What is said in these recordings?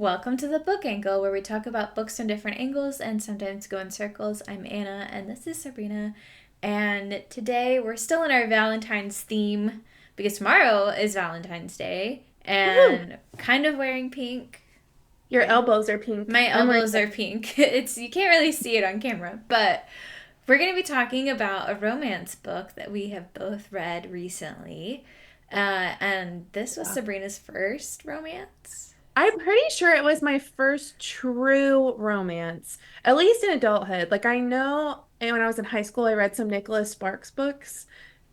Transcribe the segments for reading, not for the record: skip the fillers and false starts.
Welcome to the Book Angle, where we talk about books from different angles and sometimes go in circles. I'm Anna, and this is Sabrina. And today we're still in our Valentine's theme because tomorrow is Valentine's Day, Woohoo! and kind of wearing pink. Your Okay, elbows are pink. my I'm wearing elbows red. are pink. It's you can't really see it on camera, but we're going to be talking about a romance book that we have both read recently. And this was Yeah. Sabrina's first romance. I'm pretty sure it was my first true romance, at least in adulthood. Like I know and when I was in high school, I read some Nicholas Sparks books,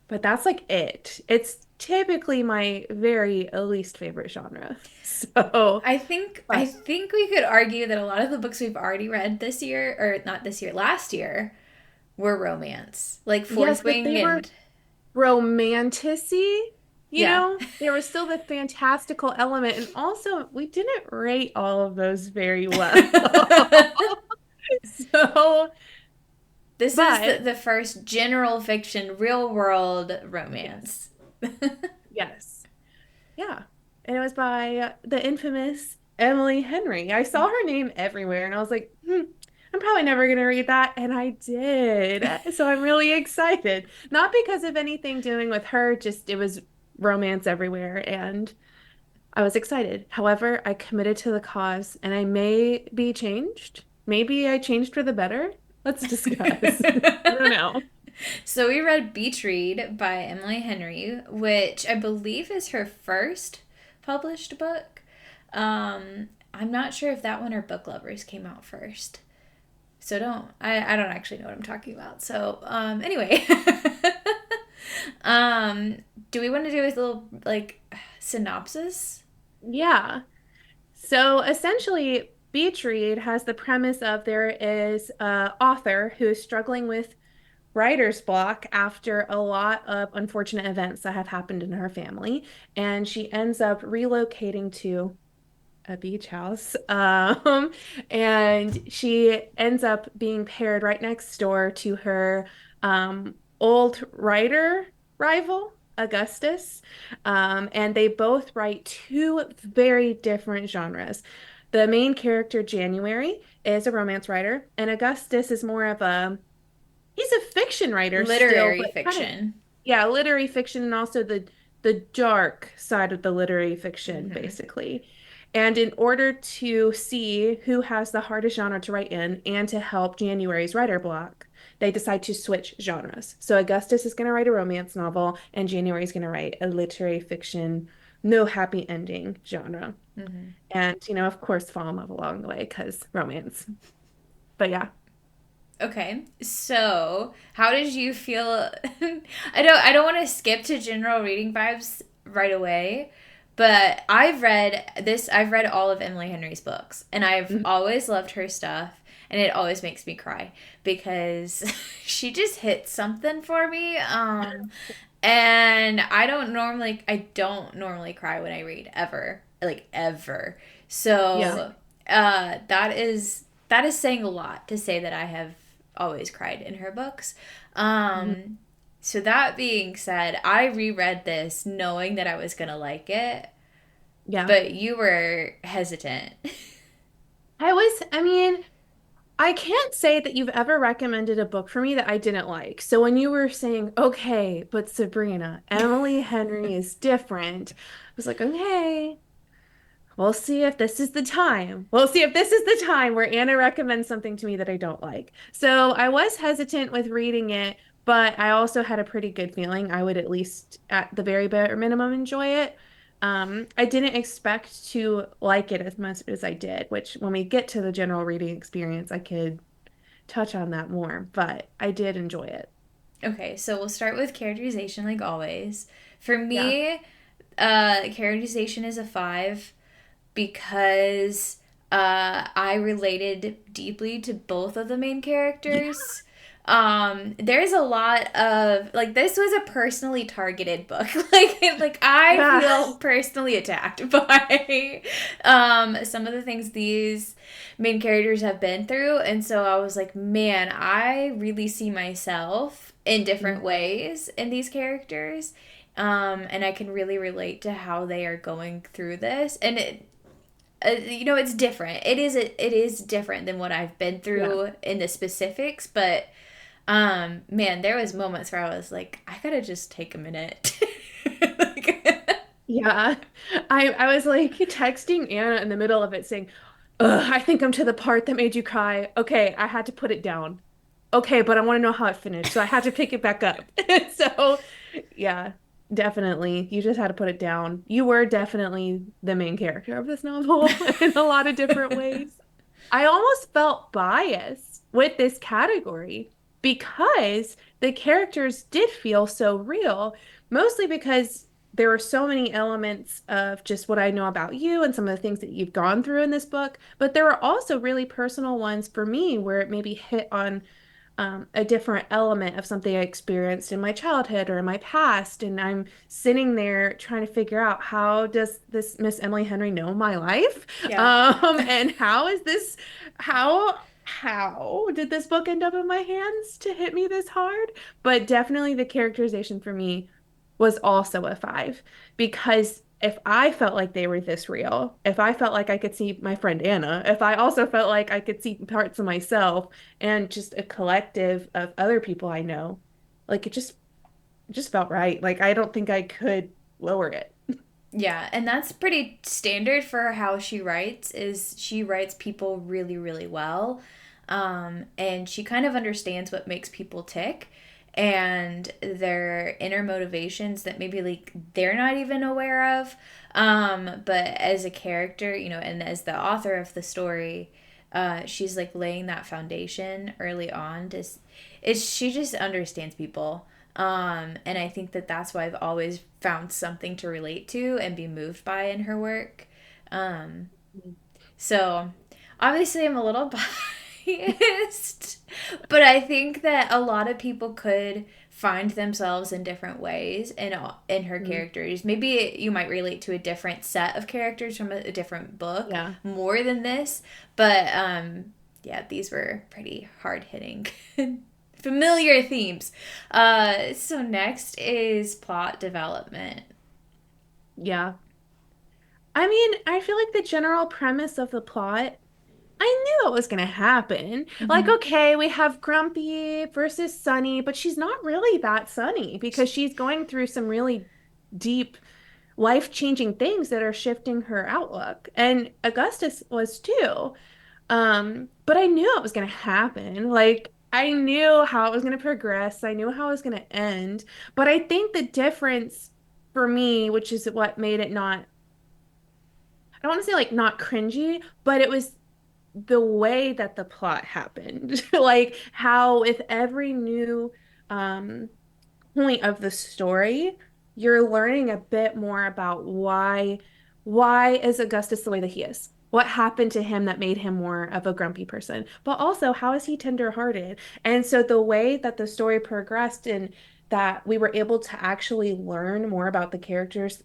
but that's like it. It's typically my very least favorite genre. So, I but think we could argue that a lot of the books we've already read this year, or not this year, last year, were romance. Like yes, Fourth but Wing they were and romanticy, yeah. there was still the fantastical element, and also we didn't rate all of those very well. So, This is but the first general fiction, real world yes, romance. yes, yeah. And it was by the infamous Emily Henry. I saw her name everywhere and I was like, I'm probably never going to read that. And I did. So I'm really excited. Not because of anything doing with her, just it was romance everywhere. And I was excited. However, I committed to the cause and I may be changed. Maybe I changed for the better. Let's discuss. I don't know. So we read Beach Read by Emily Henry, which I believe is her first published book. I'm not sure if that one or Book Lovers came out first. So I don't actually know what I'm talking about. So anyway. um do we want to do a little like synopsis? Yeah. So essentially, Beach Read has the premise of there is an author who is struggling with writer's block after a lot of unfortunate events that have happened in her family, and she ends up relocating to a beach house. And she ends up being paired right next door to her old writer rival, Augustus. And they both write two very different genres. The main character, January, is a romance writer, and Augustus is more of a he's a fiction writer still, Literary but kind of fiction. yeah, literary fiction and also the dark side of the literary fiction, Hmm. basically. And in order to see who has the hardest genre to write in and to help January's writer block, they decide to switch genres. So Augustus is going to write a romance novel, and January is going to write a literary fiction, no happy ending genre. Hmm. And, of course, fall in love along the way because romance. But yeah. Okay, so how did you feel? I don't want to skip to general reading vibes right away, but I've read all of Emily Henry's books, and I've Mhm. always loved her stuff, and it always makes me cry because she just hits something for me. And I don't normally cry when I read ever, like ever. Yeah. So, that is saying a lot to say that I have always cried in her books. Mhm. So that being said, I reread this knowing that I was gonna like it, Yeah. but you were hesitant. I mean, I can't say that you've ever recommended a book for me that I didn't like. So when you were saying, okay, but Sabrina, Emily Henry is different, I was like, okay, we'll see if this is the time. We'll see if this is the time where Anna recommends something to me that I don't like. So I was hesitant with reading it, but I also had a pretty good feeling I would at least, at the very bare minimum, enjoy it. I didn't expect to like it as much as I did, which when we get to the general reading experience, I could touch on that more, but I did enjoy it. Okay, so we'll start with characterization like always. For Yeah. me, characterization is a 5 because I related deeply to both of the main Yeah. characters. There's a lot of like this was a personally targeted book. like I Yeah. feel personally attacked by some of the things these main characters have been through, and so I was like, man, I really see myself in different ways in these characters. And I can really relate to how they are going through this. And it's different. It is different than what I've been Yeah. through in the specifics, but man, there was moments where I was like, I gotta just take a minute. Like, Yeah. I was like texting Anna in the middle of it saying, ugh, I think I'm to the part that made you cry. Okay, I had to put it down. Okay, but I want to know how it finished, so I had to pick it back up. So, yeah, definitely. You just had to put it down. You were definitely the main character of this novel in a lot of different ways. I almost felt biased with this category because the characters did feel so real, mostly because there were so many elements of just what I know about you and some of the things that you've gone through in this book. But there were also really personal ones for me where it maybe hit on a different element of something I experienced in my childhood or in my past. And I'm sitting there trying to figure out how does this Miss Emily Henry know my life? yeah. And how is this, how did this book end up in my hands to hit me this hard? But definitely the characterization for me was also a five because if I felt like they were this real, if I felt like I could see my friend Anna, if I also felt like I could see parts of myself and just a collective of other people I know, like it just felt right. Like I don't think I could lower it. Yeah, and that's pretty standard for how she writes is she writes people really, really well. And she kind of understands what makes people tick and their inner motivations that maybe like they're not even aware of. But as a character, and as the author of the story, she's like laying that foundation early on to is she just understands people. And I think that that's why I've always found something to relate to and be moved by in her work. Um, so obviously I'm a little biased, but I think that a lot of people could find themselves in different ways in her Mhm. characters. Maybe you might relate to a different set of characters from a different book Yeah. more than this, but yeah, these were pretty hard hitting. Familiar themes. So next is plot development. Yeah. I mean, I feel like the general premise of the plot I knew it was going to happen. Like, Mm-hmm. okay, we have Grumpy versus Sunny, but she's not really that Sunny because she's going through some really deep, life-changing things that are shifting her outlook. And Augustus was too. But I knew it was going to happen. Like, I knew how it was going to progress. I knew how it was going to end. But I think the difference for me, which is what made it not, I don't want to say like not cringy, but it was the way that the plot happened. Like how with every new um point of the story, you're learning a bit more about why is Augustus the way that he is? What happened to him that made him more of a grumpy person? But also, how is he tender-hearted? And so the way that the story progressed and that we were able to actually learn more about the characters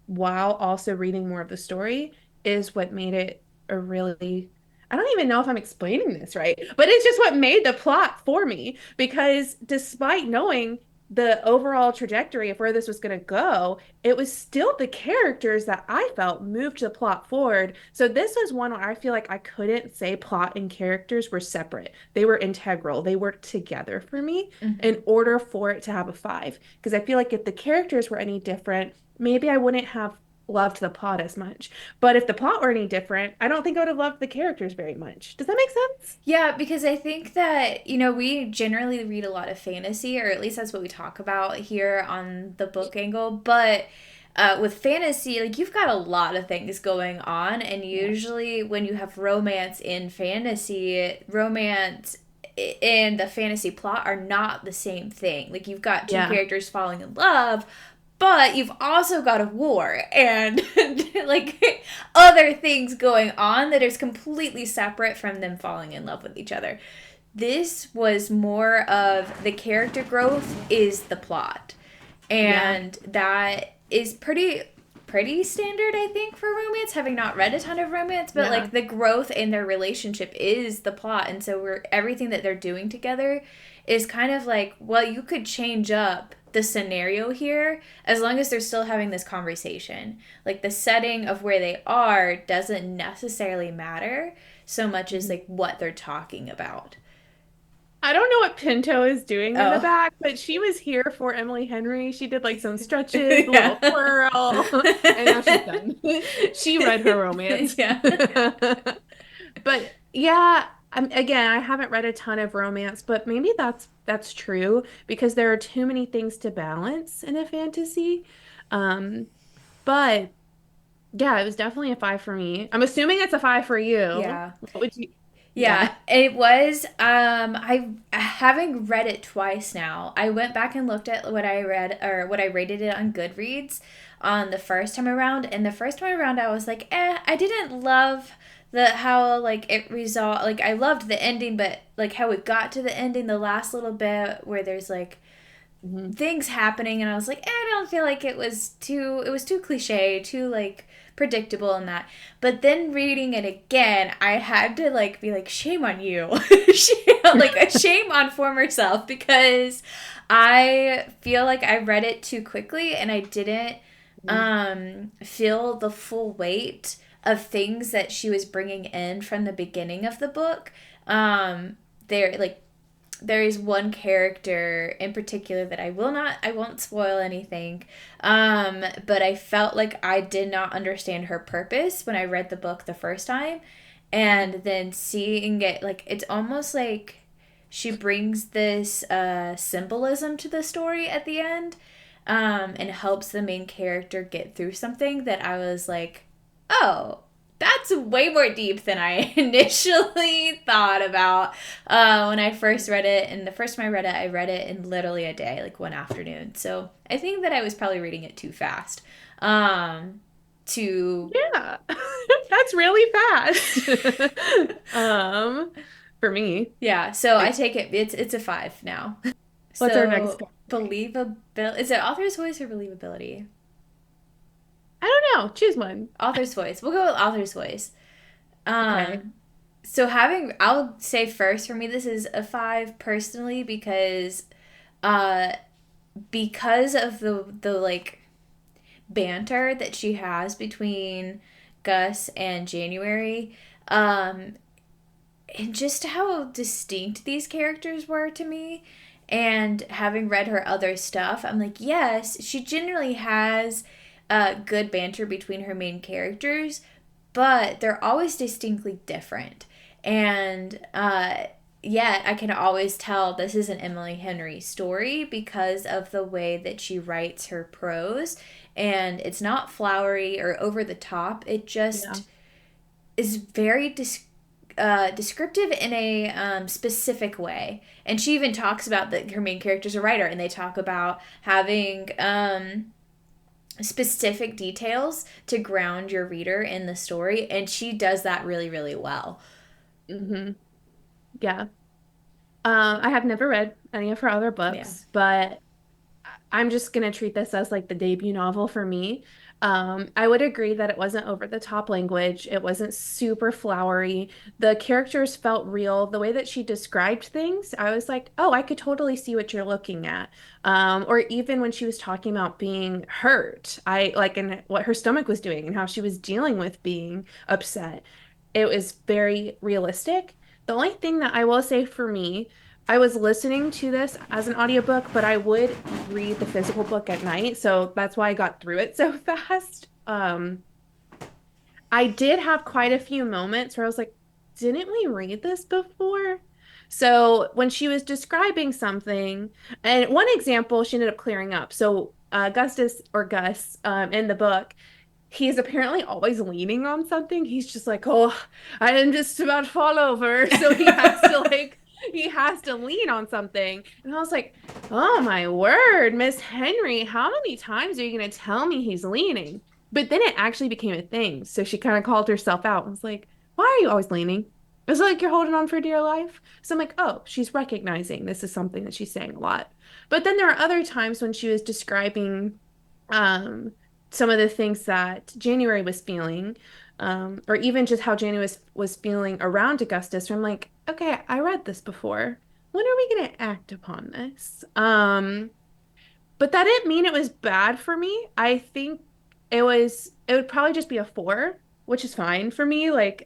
while also reading more of the story is what made it a really I don't even know if I'm explaining this right, but it's just what made the plot for me because despite knowing the overall trajectory of where this was going to go, it was still the characters that I felt moved the plot forward. So this was one where I feel like I couldn't say plot and characters were separate. They were integral. They worked together for me Mm-hmm. in order for it to have a five. Because I feel like if the characters were any different, maybe I wouldn't have loved the plot as much. But if the plot were any different, I don't think I would have loved the characters very much. Does that make sense? Yeah, because I think that, we generally read a lot of fantasy, or at least that's what we talk about here on the book angle. But with fantasy, like you've got a lot of things going on. And Yeah. usually when you have romance in fantasy, romance and the fantasy plot are not the same thing. Like you've got two Yeah. characters falling in love, but you've also got a war and like other things going on that is completely separate from them falling in love with each other. This was more of the character growth is the plot. Yeah. And that is pretty standard I think for romance, having not read a ton of romance, but Yeah. like the growth in their relationship is the plot. And so we're everything that they're doing together is kind of like, well, you could change up the scenario here, as long as they're still having this conversation. Like the setting of where they are doesn't necessarily matter so much as Mhm. like what they're talking about. I don't know what Pinto is doing in the Oh. back, but she was here for Emily Henry. She did like some stretches, a little Yeah. twirl, and now she's done. She read her romance. Yeah. But yeah, again, I haven't read a ton of romance, but maybe that's true because there are too many things to balance in a fantasy. Um, but yeah, it was definitely a five for me. I'm assuming it's a five for you. Yeah. What would you? Yeah, Yeah. it was. I having read it twice now. I went back and looked at what I read or what I rated it on Goodreads on the first time around, and the first time around I was like, I didn't love the how like it resolved. Like I loved the ending, but like how it got to the ending, the last little bit where there's like Mhm. things happening, and I was like, I don't feel like it was too cliche, too like predictable in that. But then reading it again, I had to like be like, shame on you. Like a shame on former self, because I feel like I read it too quickly and I didn't Mhm. feel the full weight of things that she was bringing in from the beginning of the book. There like there is one character in particular that I won't spoil anything. But I felt like I did not understand her purpose when I read the book the first time. And then seeing it, like, it's almost like she brings this symbolism to the story at the end, and helps the main character get through something that I was like, oh, that's way more deep than I initially thought about when I first read it. And the first time I read it in literally a day, like one afternoon. So I think that I was probably reading it too fast. To Yeah. That's really fast. Um, for me. Yeah, so I Like, take it. It's a five now. what's our next So category? believability, is it author's voice or believability? I don't know. Choose one. Author's voice. We'll go with author's voice. Okay. Um, I'll say first for me, this is a five personally uh, because of the like banter that she has between Gus and January, um, and just how distinct these characters were to me. And having read her other stuff, I'm like, yes, she generally has good banter between her main characters, but they're always distinctly different. And yet, I can always tell this is an Emily Henry story because of the way that she writes her prose. And it's not flowery or over the top, it Yeah. just is very descriptive in a specific way. And she even talks about that her main character's a writer, and they talk about having specific details to ground your reader in the story, and she does that really, really well. hmm Yeah. I have never read any of her other Yeah. books, but I'm just gonna treat this as like the debut novel for me. I would agree that it wasn't over the top language. It wasn't super flowery. The characters felt real. The way that she described things, I was like, oh, I could totally see what you're looking at. Or even when she was talking about being hurt, I like and what her stomach was doing and how she was dealing with being upset. It was very realistic. The only thing that I will say for me, I was listening to this as an audiobook, but I would read the physical book at night, so that's why I got through it so fast. I did have quite a few moments where I was like, didn't we read this before? So when she was describing something, and one example she ended up clearing up. So Gustus or Gus in the book, he's apparently always leaning on something. He's just like, oh, I am just about to fall over. So he has to lean on something. And I was like, oh my word, Miss Henry, how many times are you going to tell me he's leaning? But then it actually became a thing. So she kind of called herself out and was like, why are you always leaning? It's like you're holding on for dear life. So I'm like, oh, she's recognizing this is something that she's saying a lot. But then there are other times when she was describing um some of the things that January was feeling, or even just how January was feeling around Augustus. Where I'm like, okay, I read this before. When are we going to act upon this? but that didn't mean it was bad for me. I think it would probably just be a 4, which is fine for me. Like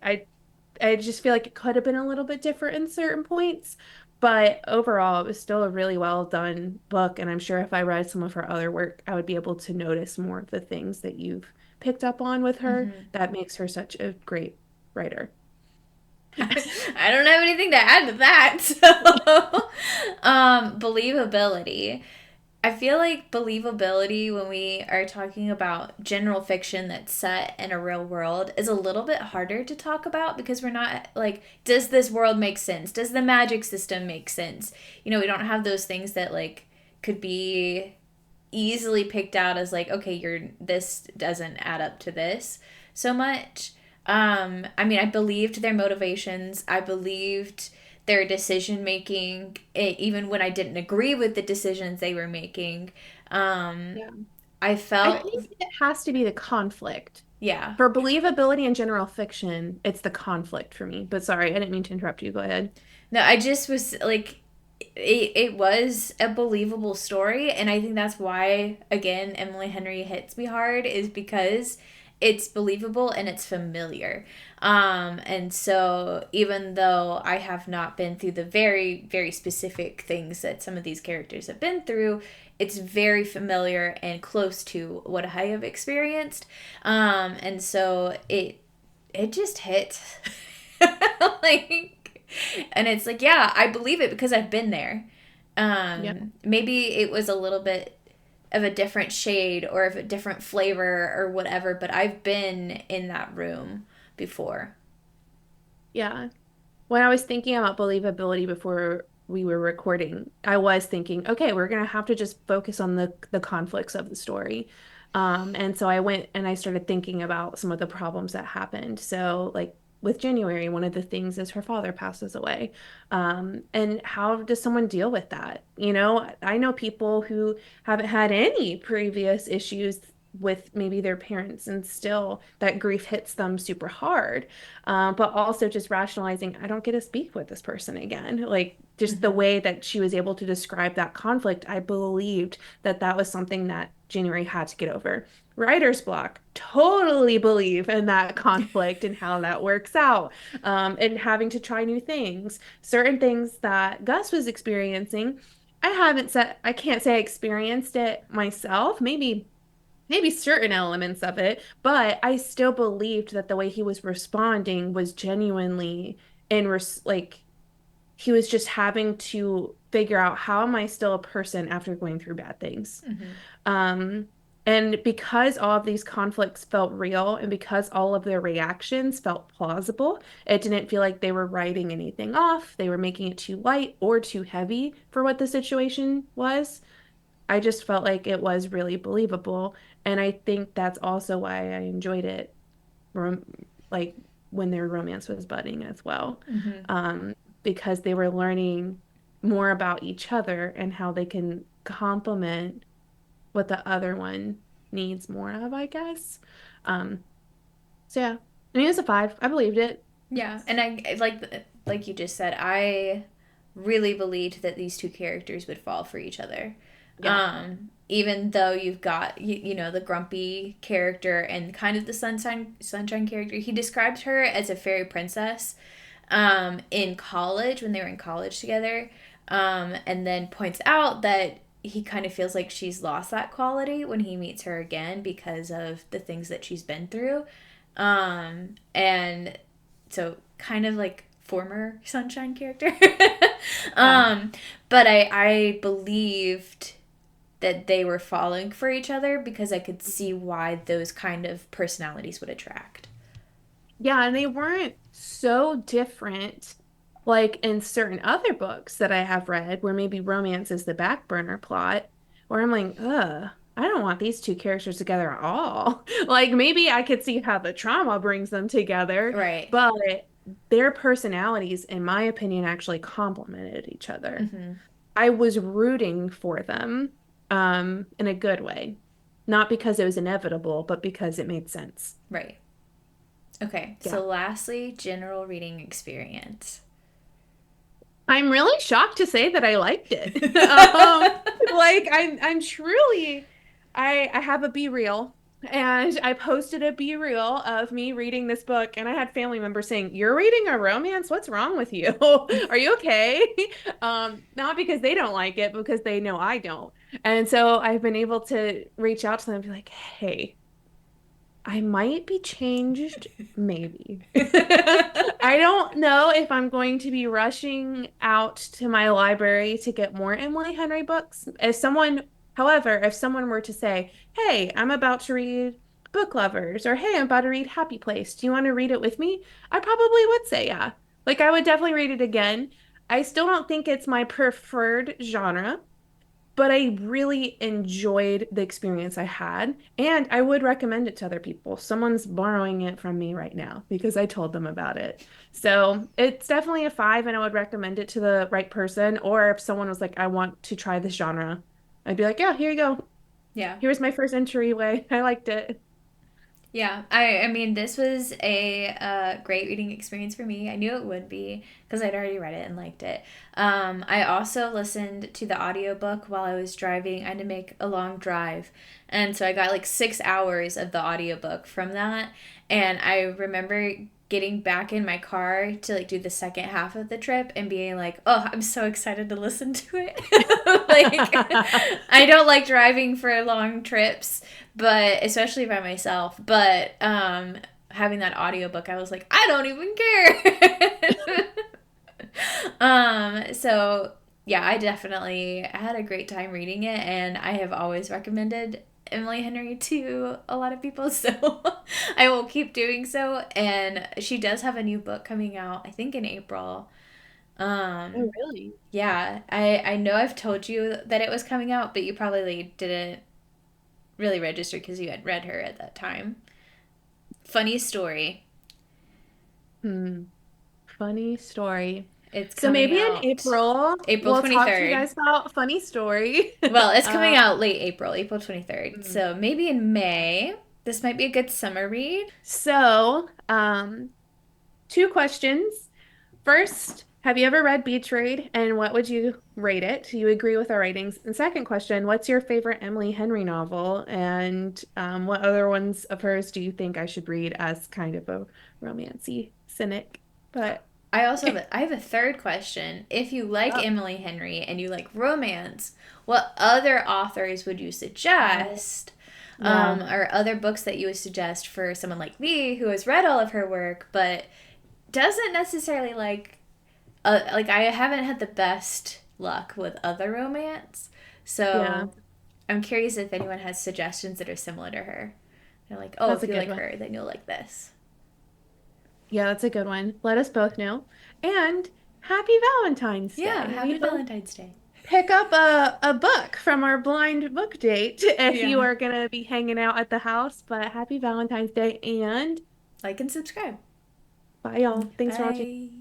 I just feel like it could have been a little bit different in certain points, but overall it was still a really well done book, and I'm sure if I read some of her other work, I would be able to notice more of the things that you've picked up on with her Hmm. that makes her such a great writer. I don't have anything to add to that. So, believability. I feel like believability when we are talking about general fiction that's set in a real world is a little bit harder to talk about because we're not like, does this world make sense? Does the magic system make sense? We don't have those things that like could be easily picked out as like, okay, this doesn't add up to this so much. I mean, I believed their motivations. I believed their decision making, even when I didn't agree with the decisions they were making. Um, Yeah. I I felt, think it has to be the conflict. yeah. For believability in general fiction, it's the conflict for me. But sorry, I didn't mean to interrupt you. Go ahead. No, I just was like, it was a believable story. And I think that's why, again, Emily Henry hits me hard, is because it's believable and it's familiar. And so, even though I have not been through the very, very specific things that some of these characters have been through, it's very familiar and close to what I have experienced. And so, it just hit. Like, and it's like, yeah, I believe it because I've been there. Yeah. Maybe it was a little bit of a different shade or of a different flavor or whatever, but I've been in that room before. Yeah. When I was thinking about believability before we were recording, I was thinking, okay, we're gonna have to just focus on the conflicts of the story. And so I went and I started thinking about some of the problems that happened. So, like with January, one of the things is her father passes away. And how does someone deal with that? I know people who haven't had any previous issues with maybe their parents, and still that grief hits them super hard, but also just rationalizing, I don't get to speak with this person again. Like just the Mm-hmm. way that she was able to describe that conflict, I believed that that was something that January had to get over. Writer's block, totally believe in that conflict and how that works out, and having to try new things. Certain things that Gus was experiencing, I can't say I experienced it myself. Maybe certain elements of it, but I still believed that the way he was responding was genuinely like he was just having to figure out, how am I still a person after going through bad things? Mm-hmm. Um, and because all of these conflicts felt real and because all of their reactions felt plausible, it didn't feel like they were writing anything off. They were making it too light or too heavy for what the situation was. I just felt like it was really believable. And I think that's also why I enjoyed it, rom like when their romance was budding as well. Mm-hmm. Um, because they were learning more about each other and how they can complement what the other one needs more of, I guess. Um, so yeah, I mean, it was a 5. I believed it. Yeah, and I like you just said, I really believed that these two characters would fall for each other. Yeah. Even though you've got the grumpy character and kind of the sunshine character. He described her as a fairy princess in college when they were in college together, and then points out that he kind of feels like she's lost that quality when he meets her again because of the things that she's been through. And so kind of like former sunshine character. Yeah. um, but I believed that they were falling for each other because I could see why those kind of personalities would attract. Yeah, and they weren't so different like in certain other books that I have read where maybe romance is the back burner plot, where I'm like, I don't want these two characters together at all. Like maybe I could see how the trauma brings them together, Right. but their personalities, in my opinion, actually complemented each other. Mm-hmm. I was rooting for them, in a good way. Not because it was inevitable, but because it made sense. Right. Okay. Yeah. So lastly, general reading experience. I'm really shocked to say that I liked it. Like I'm truly I have a be real and I posted a be real of me reading this book and I had family members saying, "You're reading a romance? What's wrong with you? Are you okay?" Not because they don't like it, but because they know I don't. And so I've been able to reach out to them and be like, "Hey, I might be changed, maybe. I don't know if I'm going to be rushing out to my library to get more Emily Henry books. However, if someone were to say, "Hey, I'm about to read Book Lovers," or "Hey, I'm about to read Happy Place. Do you want to read it with me?" I probably would say yeah. Like I would definitely read it again. I still don't think it's my preferred genre, but I really enjoyed the experience I had, and I would recommend it to other people. Someone's borrowing it from me right now because I told them about it. So it's definitely a five, and I would recommend it to the right person. Or if someone was like, "I want to try this genre," I'd be like, "Yeah, here you go. Yeah. Here's my first entryway. I liked it." Yeah, I mean, this was a great reading experience for me. I knew it would be because I'd already read it and liked it. I also listened to the audiobook while I was driving. I had to make a long drive. And so I got like 6 hours of the audiobook from that. And I remember getting back in my car to like do the second half of the trip and being like, oh, I'm so excited to listen to it. Like, I don't like driving for long trips, but especially by myself. But having that audiobook, I was like, I don't even care. So yeah, I had a great time reading it, and I have always recommended Emily Henry to a lot of people, so I will keep doing so. And she does have a new book coming out, I think in April. Oh, Um, really? yeah, I know I've told you that it was coming out, but you probably didn't really register because you had read her at that time. Funny story. Hmm. Funny story. It's So coming maybe in out April, April we'll talk to you 23rd. guys about funny story. Well, it's coming Um, out late April, April 23rd. hmm. So maybe in May. This might be a good summer read. So, two questions. First, have you ever read Beach Read and what would you rate it? Do you agree with our ratings? And second question, what's your favorite Emily Henry novel? And what other ones of hers do you think I should read as kind of a romancy cynic? But I have a third question. If you like oh, Emily Henry and you like romance, what other authors would you oh, suggest? yeah, Or other books that you would suggest for someone like me who has read all of her work but doesn't necessarily like I haven't had the best luck with other romance. yeah, So I'm curious if anyone has suggestions that are similar to her. They're like, oh, that's if a you good like one. her, then you'll like this. Yeah, that's a good one. Let us both know. And happy Valentine's Yeah, Day. We happy hope Valentine's Day. pick up a book from our blind book date if you Yeah. are going to be hanging out at the house. But happy Valentine's Day and Like and subscribe. bye, y'all. Thanks for watching. Bye.